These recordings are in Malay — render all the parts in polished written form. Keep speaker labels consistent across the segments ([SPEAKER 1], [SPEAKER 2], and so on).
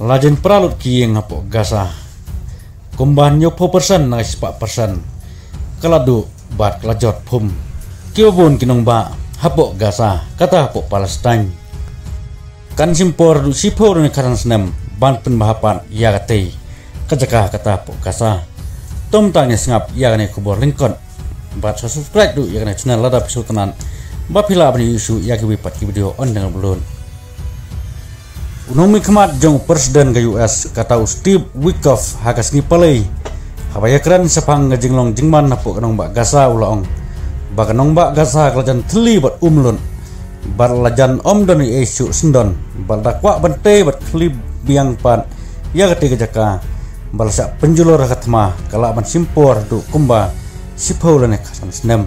[SPEAKER 1] Lajen pralut kieng hapo Gaza. Kumbahan yo 4% na 4%. Kaladu bat kelajot pum. Kiobon kinong ba hapo Gaza kata hapo Palestine. Kan simpor du sipor ni karan senem ban penbahapan ya kate kajaka kata hapo Gaza. Tom tanya sengap ya kane kubor lingkon. Bat subscribe du ya kane channel lada episode tenan. Bapila bani isu ya ki wipat ki video on dengan belum. Unomi kemat jong presiden ke US kata Steve Witkoff hakas ni palai. Habaya keren sepang ngejinglong jingman hapo kanong bak Gaza ulaong. Bakanong bak Gaza kelajan teli bat umlun. Bat lajan om doni isu sendon. Bat dakwa bante bat klip biang pan. Ya ketiga jaka. Balasak penjulur katma kalak ban simpor du kumba sipau lane kasan senem.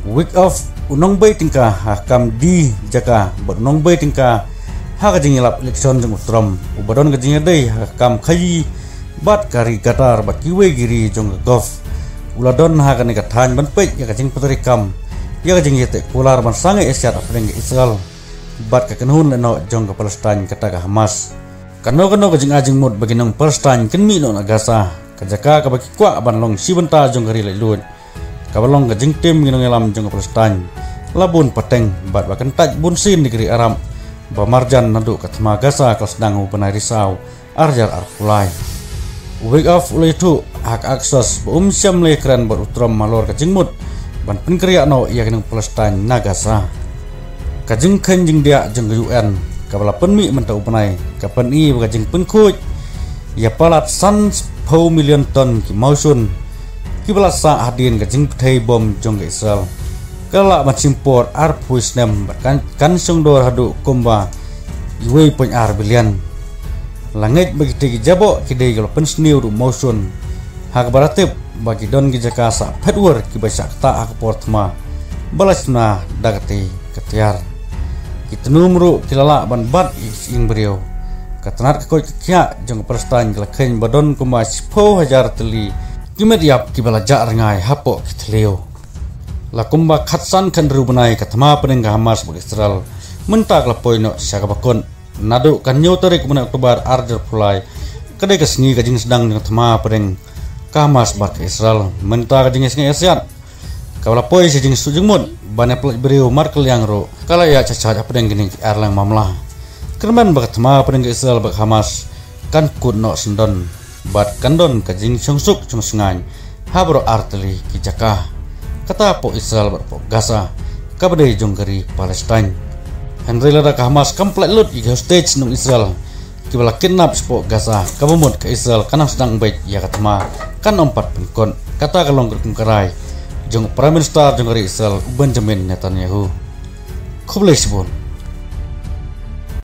[SPEAKER 1] Witkoff unong bay tingkah hakam di jaka bat unong bay tingkah hak jingilap election jeng utram ubadon gajing dei hakam khayi bat kari gatar bat kiwe giri jong golf uladon hak ne kathan ban pe ya gajing putri kam ya gajing yete kular ban sange esyat apeng Israel bat ka kenhun no jong ke Palestine kata ka Hamas kano gajing ajing mud bagi nong Palestine kenmi no Gaza kajaka ka bagi kwa ban long sibenta jong gari lelun kabalong gajing tim ginong elam jong ke Palestine labun pateng bat bakan taj bunsin di negeri Aram Bamarjan nadu katma Gaza kelas sedang upanai risau arjar arkulai. Witkoff ulai itu hak akses siam le keren berutram malor kajingmut ban penkeriak no ia kenang Palestine na Gaza. Kajing kenjing dia jeng UN kabala penmi mentau upanai kapan i kajing penkuj ia palat san 10 million ton ki mausun ki balasa hadin kajing petai bom jong Israel. Kalau mengimpor arpuis nem kan sungdor hadu kumba iwe pun bilian langit bagi tegi jabok kidai kalau pensniu du motion hak baratip bagi don gijaka sa pedwar ki basak ta hak portma balasna dagati ketiar kita numru kilala ban bat ing beriau katanar koi kya jong Palestine kelakhen badon kumba 10,000 teli kimediap ki balajar ngai hapo kitleo Lakumba khatsan kan rubenai katama penengah Hamas bagi Israel mentak lapoi no syakabakon nadu kan nyotarik mena Oktober arjar pulai kedai kesengi kajing sedang dengan tama peneng Hamas bagi Israel mentak kajing sengi asyat kabalapoi sejing sujungmut banyak pelat beriu markel yang ro kala ya cacat peneng gini erlang mamlah kerman bagi tama peneng Israel bagi Hamas kan kut no sendon bat kandon kajing sungsuk sungsengai habro arteli kijakah kata po Israel berpo Gaza kabadai jonggari Palestine Henry lada ka Hamas komplek lut i hostage nung Israel kibala kidnap po Gaza kabumut ke Israel kanang sedang baik ya katma kan ompat penkon kata kalong kerkerai jong Prime Minister jonggari Israel Benjamin Netanyahu kublai sibun